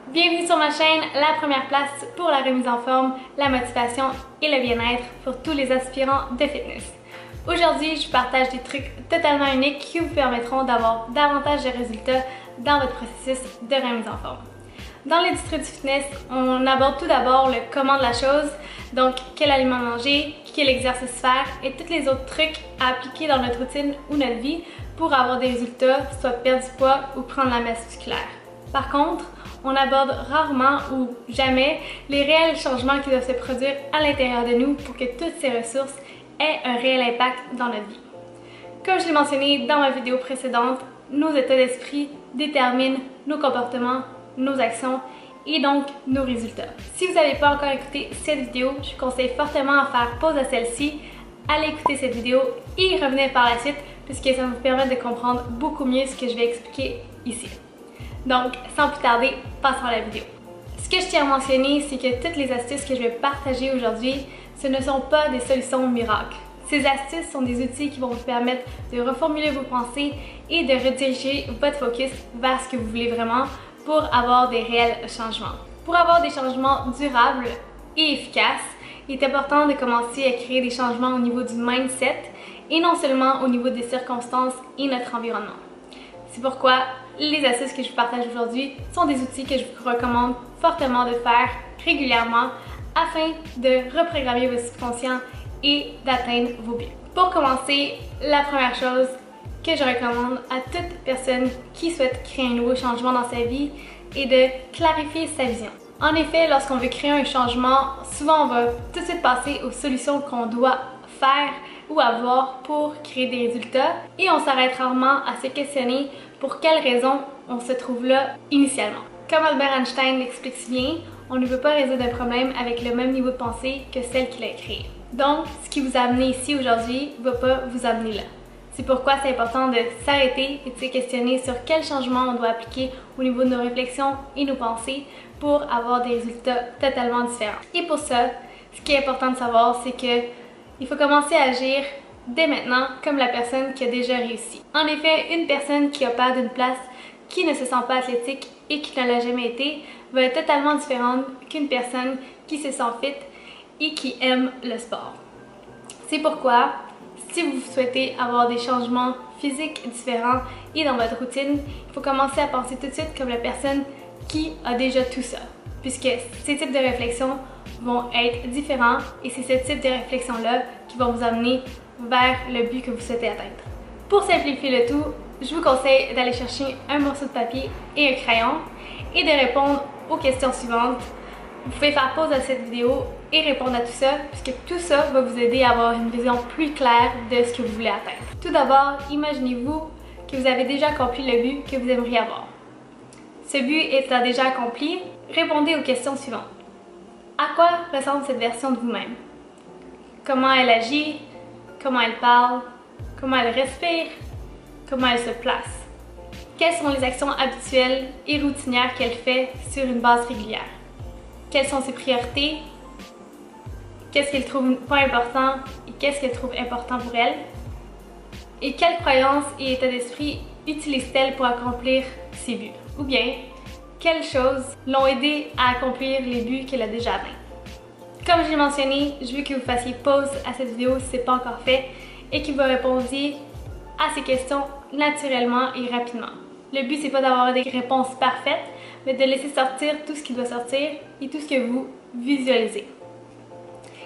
Bienvenue sur ma chaîne, la première place pour la remise en forme, la motivation et le bien-être pour tous les aspirants de fitness. Aujourd'hui, je partage des trucs totalement uniques qui vous permettront d'avoir davantage de résultats dans votre processus de remise en forme. Dans l'industrie du fitness, on aborde tout d'abord le comment de la chose, donc quel aliment manger, quel exercice faire et tous les autres trucs à appliquer dans notre routine ou notre vie pour avoir des résultats, soit perdre du poids ou prendre la masse musculaire. Par contre, on aborde rarement ou jamais les réels changements qui doivent se produire à l'intérieur de nous pour que toutes ces ressources aient un réel impact dans notre vie. Comme je l'ai mentionné dans ma vidéo précédente, nos états d'esprit déterminent nos comportements, nos actions et donc nos résultats. Si vous n'avez pas encore écouté cette vidéo, je vous conseille fortement à faire pause à celle-ci, allez écouter cette vidéo et revenir par la suite puisque ça va vous permettre de comprendre beaucoup mieux ce que je vais expliquer ici. Donc, sans plus tarder, passons à la vidéo. Ce que je tiens à mentionner, c'est que toutes les astuces que je vais partager aujourd'hui, ce ne sont pas des solutions miracles. Ces astuces sont des outils qui vont vous permettre de reformuler vos pensées et de rediriger votre focus vers ce que vous voulez vraiment pour avoir des réels changements. Pour avoir des changements durables et efficaces, il est important de commencer à créer des changements au niveau du mindset et non seulement au niveau des circonstances et notre environnement. C'est pourquoi les astuces que je vous partage aujourd'hui sont des outils que je vous recommande fortement de faire régulièrement afin de reprogrammer votre subconscient et d'atteindre vos buts. Pour commencer, la première chose que je recommande à toute personne qui souhaite créer un nouveau changement dans sa vie est de clarifier sa vision. En effet, lorsqu'on veut créer un changement, souvent on va tout de suite passer aux solutions qu'on doit faire ou avoir pour créer des résultats et on s'arrête rarement à se questionner pour quelles raisons on se trouve là initialement. Comme Albert Einstein l'explique si bien, on ne peut pas résoudre un problème avec le même niveau de pensée que celle qui l'a créé. Donc, ce qui vous a amené ici aujourd'hui ne va pas vous amener là. C'est pourquoi c'est important de s'arrêter et de se questionner sur quels changements on doit appliquer au niveau de nos réflexions et nos pensées pour avoir des résultats totalement différents. Et pour ça, ce qui est important de savoir, c'est que il faut commencer à agir dès maintenant comme la personne qui a déjà réussi. En effet, une personne qui a peur d'une place, qui ne se sent pas athlétique et qui ne l'a jamais été, va être totalement différente qu'une personne qui se sent fit et qui aime le sport. C'est pourquoi, si vous souhaitez avoir des changements physiques différents et dans votre routine, il faut commencer à penser tout de suite comme la personne qui a déjà tout ça, puisque ces types de réflexions vont être différents et c'est ce type de réflexion-là qui vont vous amener vers le but que vous souhaitez atteindre. Pour simplifier le tout, je vous conseille d'aller chercher un morceau de papier et un crayon et de répondre aux questions suivantes. Vous pouvez faire pause à cette vidéo et répondre à tout ça, puisque tout ça va vous aider à avoir une vision plus claire de ce que vous voulez atteindre. Tout d'abord, imaginez-vous que vous avez déjà accompli le but que vous aimeriez avoir. Ce but étant déjà accompli, répondez aux questions suivantes. À quoi ressemble cette version de vous-même? Comment elle agit? Comment elle parle? Comment elle respire? Comment elle se place? Quelles sont les actions habituelles et routinières qu'elle fait sur une base régulière? Quelles sont ses priorités? Qu'est-ce qu'elle trouve pas important et qu'est-ce qu'elle trouve important pour elle? Et quelles croyances et états d'esprit utilise-t-elle pour accomplir ses buts? Ou bien, quelles choses l'ont aidé à accomplir les buts qu'elle a déjà atteints? Comme je l'ai mentionné, je veux que vous fassiez pause à cette vidéo si ce n'est pas encore fait et que vous répondiez à ces questions naturellement et rapidement. Le but, c'est pas d'avoir des réponses parfaites, mais de laisser sortir tout ce qui doit sortir et tout ce que vous visualisez.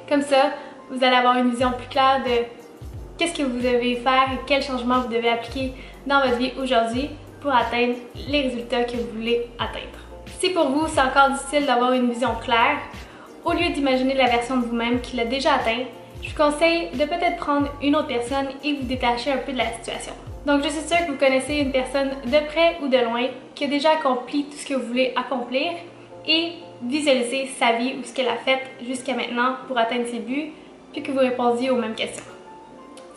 Comme ça, vous allez avoir une vision plus claire de qu'est-ce que vous devez faire et quels changements vous devez appliquer dans votre vie aujourd'hui pour atteindre les résultats que vous voulez atteindre. Si pour vous, c'est encore difficile d'avoir une vision claire, au lieu d'imaginer la version de vous-même qui l'a déjà atteint, je vous conseille de peut-être prendre une autre personne et vous détacher un peu de la situation. Donc je suis sûre que vous connaissez une personne de près ou de loin qui a déjà accompli tout ce que vous voulez accomplir et visualiser sa vie ou ce qu'elle a fait jusqu'à maintenant pour atteindre ses buts, puis que vous répondiez aux mêmes questions.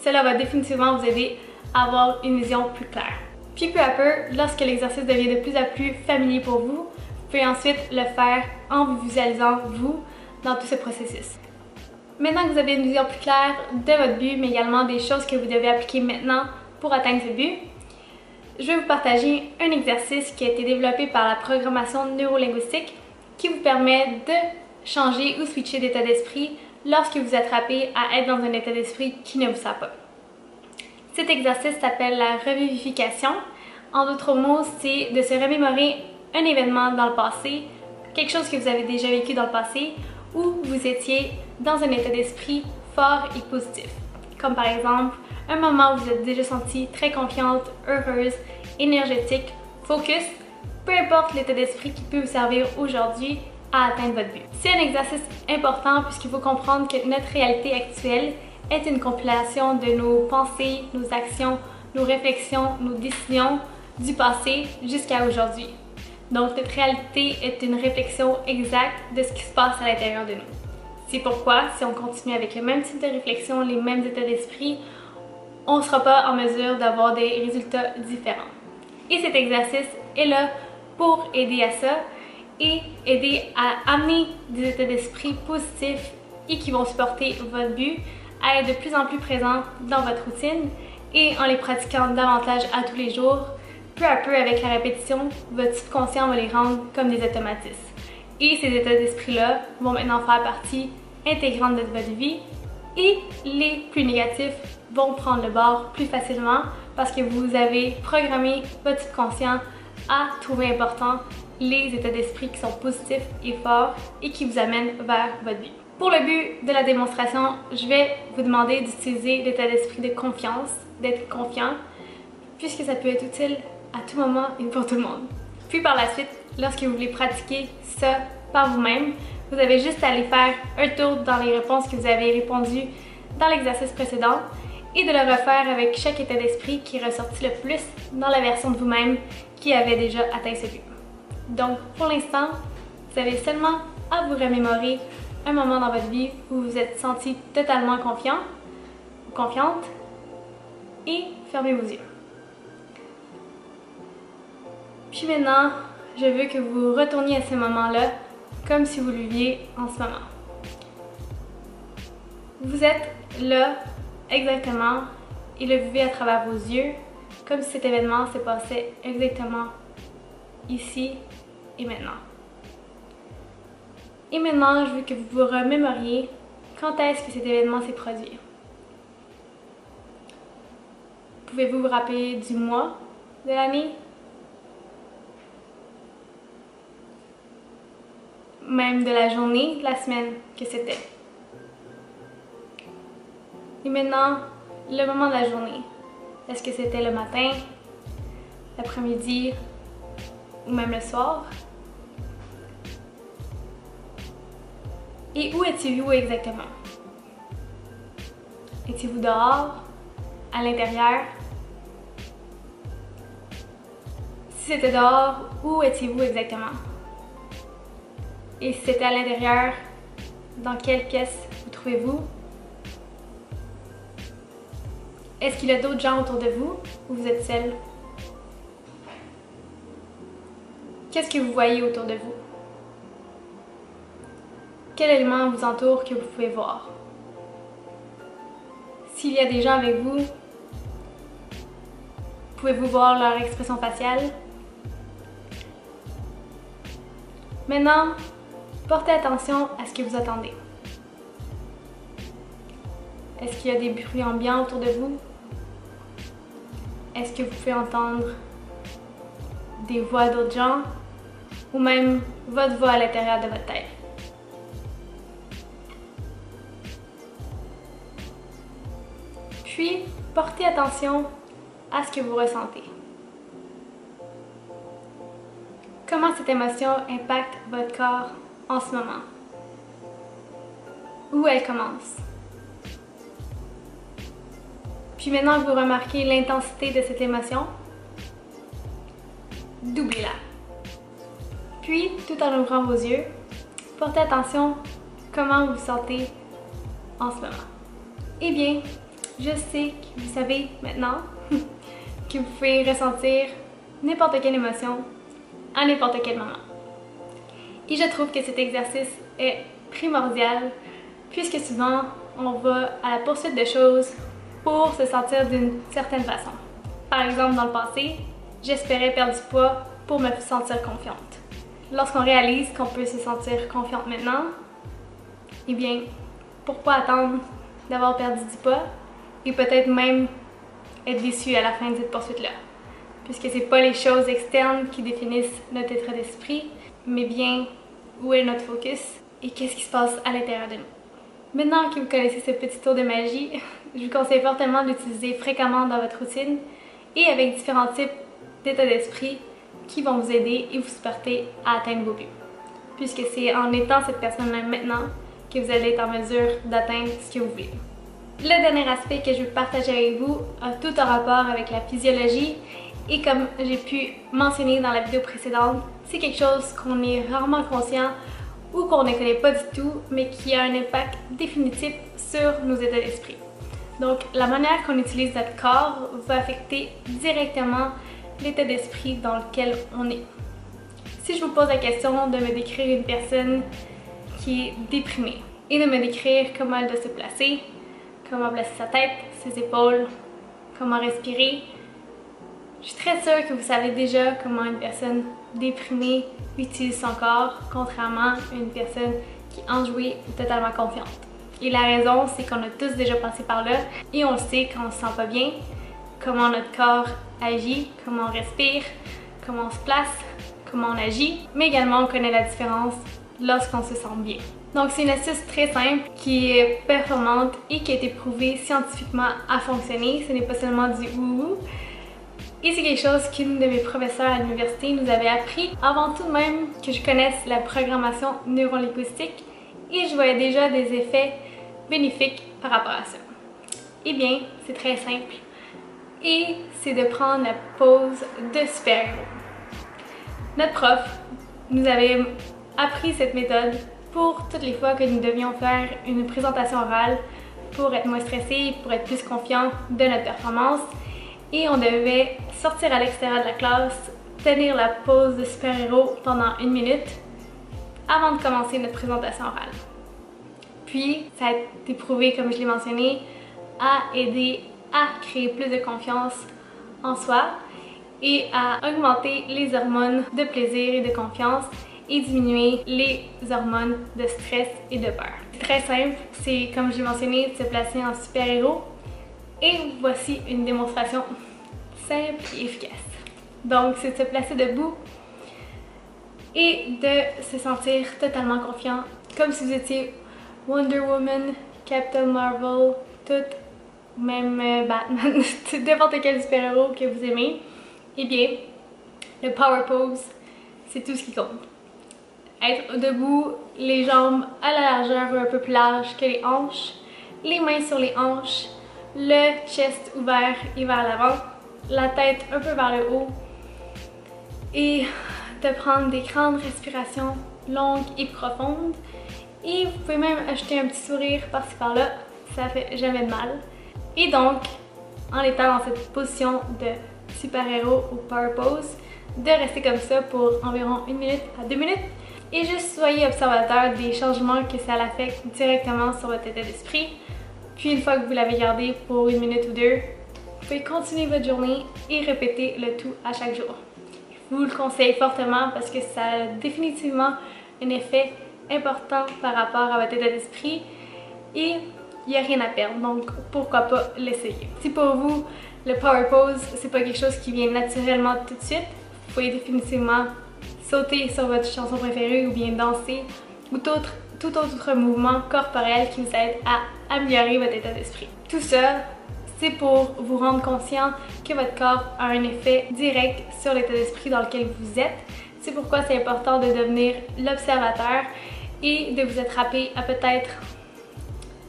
Cela va définitivement vous aider à avoir une vision plus claire. Puis peu à peu, lorsque l'exercice devient de plus en plus familier pour vous, vous pouvez ensuite le faire en vous visualisant vous dans tout ce processus. Maintenant que vous avez une vision plus claire de votre but, mais également des choses que vous devez appliquer maintenant pour atteindre ce but, je vais vous partager un exercice qui a été développé par la programmation neurolinguistique qui vous permet de changer ou switcher d'état d'esprit lorsque vous êtes attrapé à être dans un état d'esprit qui ne vous sert pas. Cet exercice s'appelle la revivification. En d'autres mots, c'est de se remémorer un événement dans le passé, quelque chose que vous avez déjà vécu dans le passé, où vous étiez dans un état d'esprit fort et positif. Comme par exemple, un moment où vous êtes déjà senti très confiante, heureuse, énergétique, focus, peu importe l'état d'esprit qui peut vous servir aujourd'hui à atteindre votre but. C'est un exercice important puisqu'il faut comprendre que notre réalité actuelle est une compilation de nos pensées, nos actions, nos réflexions, nos décisions du passé jusqu'à aujourd'hui. Donc notre réalité est une réflexion exacte de ce qui se passe à l'intérieur de nous. C'est pourquoi si on continue avec le même type de réflexion, les mêmes états d'esprit, on ne sera pas en mesure d'avoir des résultats différents. Et cet exercice est là pour aider à ça et aider à amener des états d'esprit positifs et qui vont supporter votre but à être de plus en plus présents dans votre routine et en les pratiquant davantage à tous les jours, peu à peu avec la répétition, votre subconscient va les rendre comme des automatismes. Et ces états d'esprit-là vont maintenant faire partie intégrante de votre vie et les plus négatifs vont prendre le bord plus facilement parce que vous avez programmé votre subconscient à trouver important les états d'esprit qui sont positifs et forts et qui vous amènent vers votre but. Pour le but de la démonstration, je vais vous demander d'utiliser l'état d'esprit de confiance, d'être confiant, puisque ça peut être utile à tout moment et pour tout le monde. Puis par la suite, lorsque vous voulez pratiquer ça par vous-même, vous avez juste à aller faire un tour dans les réponses que vous avez répondues dans l'exercice précédent et de le refaire avec chaque état d'esprit qui est ressorti le plus dans la version de vous-même qui avait déjà atteint ce but. Donc pour l'instant, vous avez seulement à vous remémorer un moment dans votre vie où vous vous êtes senti totalement confiant ou confiante et fermez vos yeux. Puis maintenant, je veux que vous retourniez à ce moment-là comme si vous le viviez en ce moment. Vous êtes là exactement et le vivez à travers vos yeux comme si cet événement se passait exactement ici et maintenant. Et maintenant, je veux que vous vous remémoriez quand est-ce que cet événement s'est produit. Pouvez-vous vous rappeler du mois de l'année? Même de la journée, de la semaine que c'était. Et maintenant, le moment de la journée. Est-ce que c'était le matin, l'après-midi ou même le soir? Et où étiez-vous exactement? Étiez-vous dehors? À l'intérieur? Si c'était dehors, où étiez-vous exactement? Et si c'était à l'intérieur, dans quelle pièce vous trouvez-vous? Est-ce qu'il y a d'autres gens autour de vous ou vous êtes seul? Qu'est-ce que vous voyez autour de vous? Quel élément vous entoure que vous pouvez voir? S'il y a des gens avec vous, pouvez-vous voir leur expression faciale? Maintenant, portez attention à ce que vous entendez. Est-ce qu'il y a des bruits ambiants autour de vous? Est-ce que vous pouvez entendre des voix d'autres gens ou même votre voix à l'intérieur de votre tête? Puis, portez attention à ce que vous ressentez. Comment cette émotion impacte votre corps en ce moment? Où elle commence? Puis maintenant que vous remarquez l'intensité de cette émotion, doublez-la. Puis, tout en ouvrant vos yeux, portez attention comment vous vous sentez en ce moment. Eh bien, je sais que vous savez maintenant que vous pouvez ressentir n'importe quelle émotion à n'importe quel moment. Et je trouve que cet exercice est primordial puisque souvent on va à la poursuite de choses pour se sentir d'une certaine façon. Par exemple, dans le passé, j'espérais perdre du poids pour me sentir confiante. Lorsqu'on réalise qu'on peut se sentir confiante maintenant, eh bien, pourquoi attendre d'avoir perdu du poids et peut-être même être déçu à la fin de cette poursuite-là? Puisque c'est pas les choses externes qui définissent notre état d'esprit, mais bien où est notre focus et qu'est-ce qui se passe à l'intérieur de nous. Maintenant que vous connaissez ce petit tour de magie, je vous conseille fortement de l'utiliser fréquemment dans votre routine et avec différents types d'états d'esprit qui vont vous aider et vous supporter à atteindre vos buts. Puisque c'est en étant cette personne-là maintenant que vous allez être en mesure d'atteindre ce que vous voulez. Le dernier aspect que je veux partager avec vous a tout en rapport avec la physiologie et comme j'ai pu mentionner dans la vidéo précédente, c'est quelque chose qu'on est rarement conscient ou qu'on ne connaît pas du tout, mais qui a un impact définitif sur nos états d'esprit. Donc, la manière qu'on utilise notre corps va affecter directement l'état d'esprit dans lequel on est. Si je vous pose la question de me décrire une personne qui est déprimée et de me décrire comment elle doit se placer, comment placer sa tête, ses épaules, comment respirer, je suis très sûre que vous savez déjà comment une personne déprimée utilise son corps, contrairement à une personne qui est enjouée ou totalement confiante. Et la raison, c'est qu'on a tous déjà passé par là et on le sait quand on se sent pas bien, comment notre corps agit, comment on respire, comment on se place, comment on agit, mais également on connaît la différence lorsqu'on se sent bien. Donc c'est une astuce très simple qui est performante et qui a été prouvée scientifiquement à fonctionner. Ce n'est pas seulement du wouhou. Et c'est quelque chose qu'une de mes professeurs à l'université nous avait appris avant tout de même que je connaisse la programmation neurolinguistique et je voyais déjà des effets bénéfiques par rapport à ça. Eh bien, c'est très simple et c'est de prendre la pose de super-héros. Notre prof nous avait appris cette méthode pour toutes les fois que nous devions faire une présentation orale pour être moins stressé, pour être plus confiant de notre performance. Et on devait sortir à l'extérieur de la classe, tenir la pose de super-héros pendant 1 minute avant de commencer notre présentation orale. Puis, ça a été prouvé, comme je l'ai mentionné, à aider à créer plus de confiance en soi et à augmenter les hormones de plaisir et de confiance et diminuer les hormones de stress et de peur. C'est très simple, c'est comme je l'ai mentionné, de se placer en super-héros. Et voici une démonstration simple et efficace. Donc, c'est de se placer debout et de se sentir totalement confiant, comme si vous étiez Wonder Woman, Captain Marvel, même Batman, n'importe quel super-héros que vous aimez. Eh bien, le Power Pose, c'est tout ce qui compte. Être debout, les jambes à la largeur un peu plus large que les hanches, les mains sur les hanches, le chest ouvert et vers l'avant, la tête un peu vers le haut et de prendre des grandes respirations longues et profondes. Et vous pouvez même ajouter un petit sourire par-ci par-là, ça fait jamais de mal. Et donc, en étant dans cette position de super-héros ou power pose, de rester comme ça pour environ 1 minute à 2 minutes et juste soyez observateur des changements que ça l'affecte directement sur votre état d'esprit. Puis une fois que vous l'avez gardé pour 1 minute ou 2, vous pouvez continuer votre journée et répéter le tout à chaque jour. Je vous le conseille fortement parce que ça a définitivement un effet important par rapport à votre état d'esprit et il n'y a rien à perdre, donc pourquoi pas l'essayer. Si pour vous, le Power Pose, c'est pas quelque chose qui vient naturellement tout de suite, vous pouvez définitivement sauter sur votre chanson préférée ou bien danser ou tout autre mouvement corporel qui vous aide à améliorer votre état d'esprit. Tout ça, c'est pour vous rendre conscient que votre corps a un effet direct sur l'état d'esprit dans lequel vous êtes. C'est pourquoi c'est important de devenir l'observateur et de vous attraper à peut-être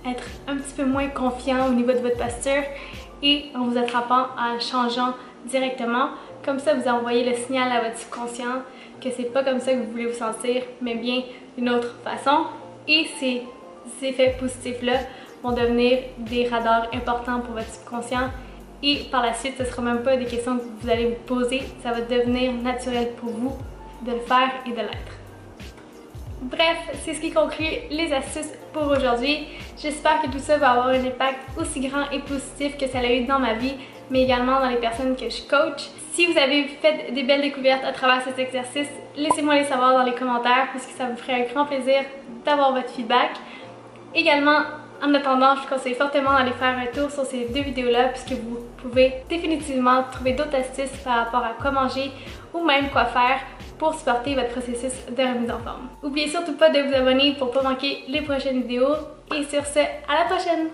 être un petit peu moins confiant au niveau de votre posture et en vous attrapant en changeant directement. Comme ça, vous envoyez le signal à votre subconscient que c'est pas comme ça que vous voulez vous sentir, mais bien d'une autre façon. Et ces effets positifs-là vont devenir des radars importants pour votre subconscient. Et par la suite, ce ne sera même pas des questions que vous allez vous poser, ça va devenir naturel pour vous de le faire et de l'être. Bref, c'est ce qui conclut les astuces pour aujourd'hui. J'espère que tout ça va avoir un impact aussi grand et positif que ça l'a eu dans ma vie mais également dans les personnes que je coach. Si vous avez fait des belles découvertes à travers cet exercice, laissez-moi les savoir dans les commentaires puisque ça me ferait un grand plaisir d'avoir votre feedback. Également, en attendant, je vous conseille fortement d'aller faire un tour sur ces 2 vidéos-là puisque vous pouvez définitivement trouver d'autres astuces par rapport à quoi manger ou même quoi faire pour supporter votre processus de remise en forme. N'oubliez surtout pas de vous abonner pour ne pas manquer les prochaines vidéos et sur ce, à la prochaine!